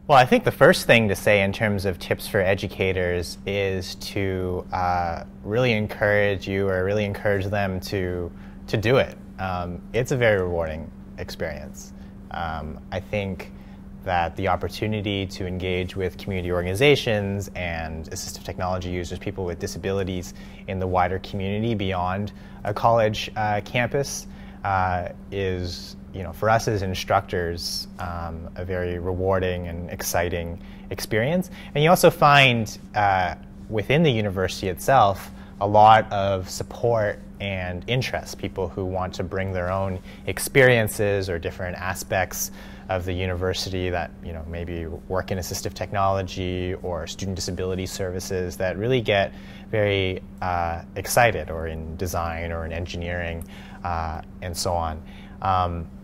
Well, I think the first thing to say in terms of tips for educators is to really encourage you or really encourage them to do it. It's a very rewarding experience. I think that the opportunity to engage with community organizations and assistive technology users, people with disabilities in the wider community beyond a college campus is, for us as instructors, a very rewarding and exciting experience. And you also find within the university itself a lot of support and interest, people who want to bring their own experiences or different aspects of the university that maybe work in assistive technology or student disability services that really get very excited, or in design or in engineering and so on.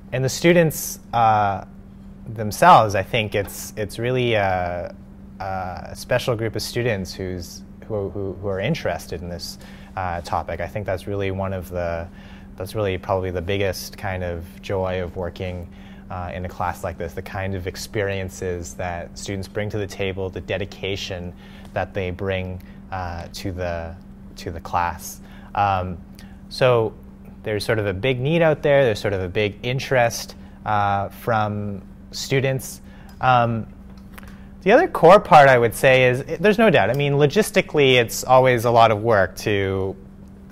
And the students themselves, I think it's really a special group of students who are interested in this topic. I think that's really probably the biggest kind of joy of working in a class like this, the kind of experiences that students bring to the table, the dedication that they bring to the class. So there's sort of a big need out there. There's sort of a big interest from students. The other core part, I would say, is there's no doubt. I mean, logistically, it's always a lot of work to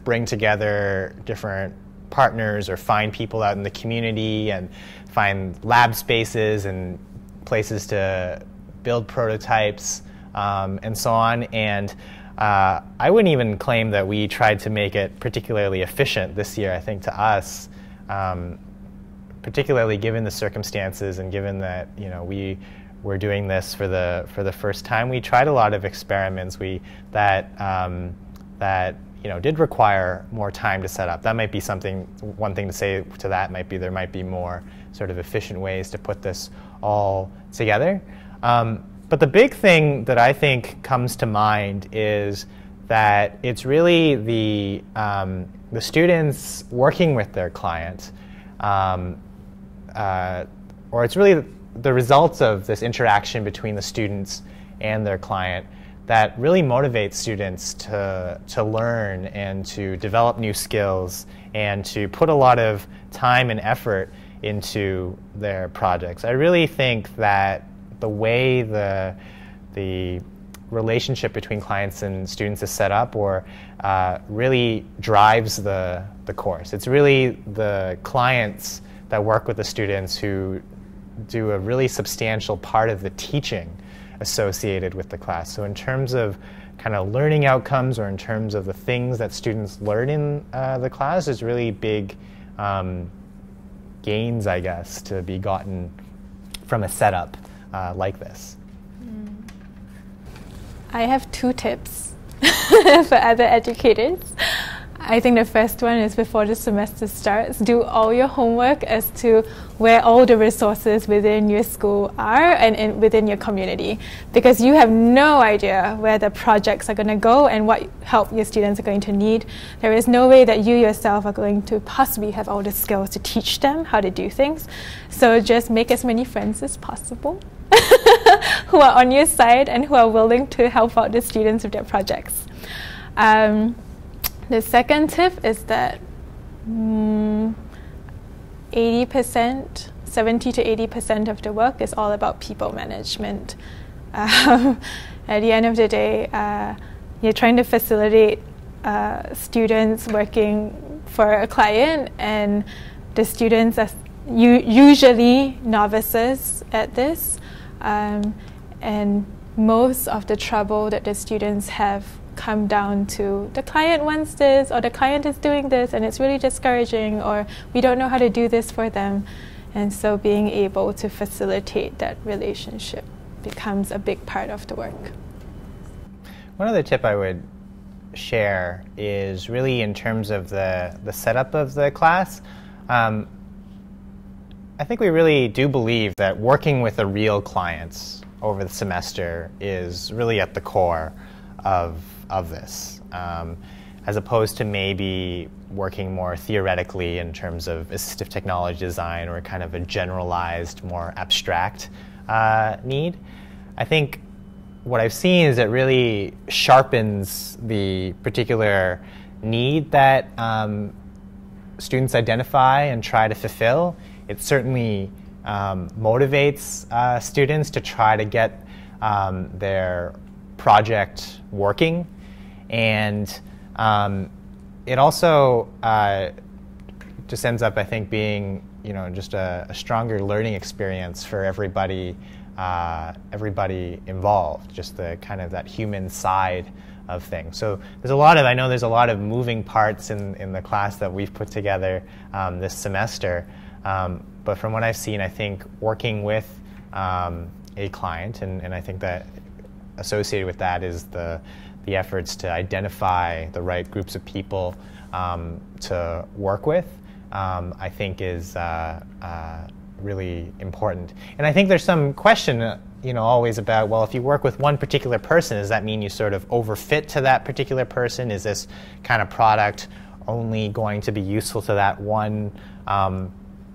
bring together different partners or find people out in the community and find lab spaces and places to build prototypes and so on. And I wouldn't even claim that we tried to make it particularly efficient this year. I think to us, particularly given the circumstances and given that we're doing this for the first time, we tried a lot of experiments that did require more time to set up. That might be one thing to say to that might be there might be more sort of efficient ways to put this all together. But the big thing that I think comes to mind is that it's really the students working with their client, or it's really the results of this interaction between the students and their client that really motivates students to learn and to develop new skills and to put a lot of time and effort into their projects. I really think that the way the relationship between clients and students is set up really drives the course. It's really the clients that work with the students who do a really substantial part of the teaching associated with the class. So in terms of kind of learning outcomes, or in terms of the things that students learn in the class, there's really big gains, I guess, to be gotten from a setup like this. I have 2 tips for other educators. I think the first one is, before the semester starts, do all your homework as to where all the resources within your school are and within your community, because you have no idea where the projects are going to go and what help your students are going to need. There is no way that you yourself are going to possibly have all the skills to teach them how to do things. So just make as many friends as possible who are on your side and who are willing to help out the students with their projects. The second tip is that 70 to 80% of the work is all about people management. At the end of the day, you're trying to facilitate students working for a client, and the students are usually novices at this, and most of the trouble that the students have come down to the client wants this, or the client is doing this and it's really discouraging, or we don't know how to do this for them. And so being able to facilitate that relationship becomes a big part of the work. One other tip I would share is really in terms of the setup of the class. I think we really do believe that working with a real client over the semester is really at the core of this, as opposed to maybe working more theoretically in terms of assistive technology design, or kind of a generalized, more abstract need. I think what I've seen is it really sharpens the particular need that students identify and try to fulfill. It certainly motivates students to try to get their project working, and it also just ends up, I think, being just a stronger learning experience for everybody involved, just the kind of that human side of things. So I know there's a lot of moving parts in the class that we've put together this semester, but from what I've seen, I think working with a client, and I think that associated with that is the efforts to identify the right groups of people to work with, I think is really important. And I think there's some question always about, well, if you work with one particular person, does that mean you sort of overfit to that particular person? Is this kind of product only going to be useful to that one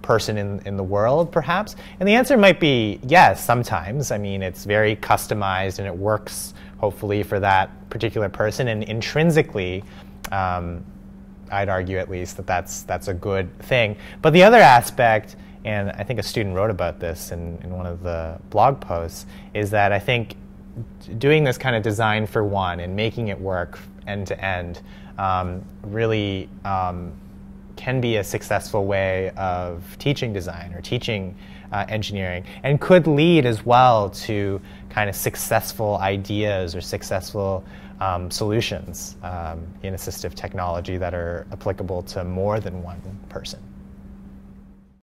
person in the world, perhaps? And the answer might be yes, sometimes. I mean, it's very customized and it works, hopefully, for that particular person. And intrinsically, I'd argue at least that that's a good thing. But the other aspect, and I think a student wrote about this in one of the blog posts, is that I think doing this kind of design for one and making it work end to end really can be a successful way of teaching design or teaching engineering, and could lead as well to kind of successful ideas or successful solutions in assistive technology that are applicable to more than one person.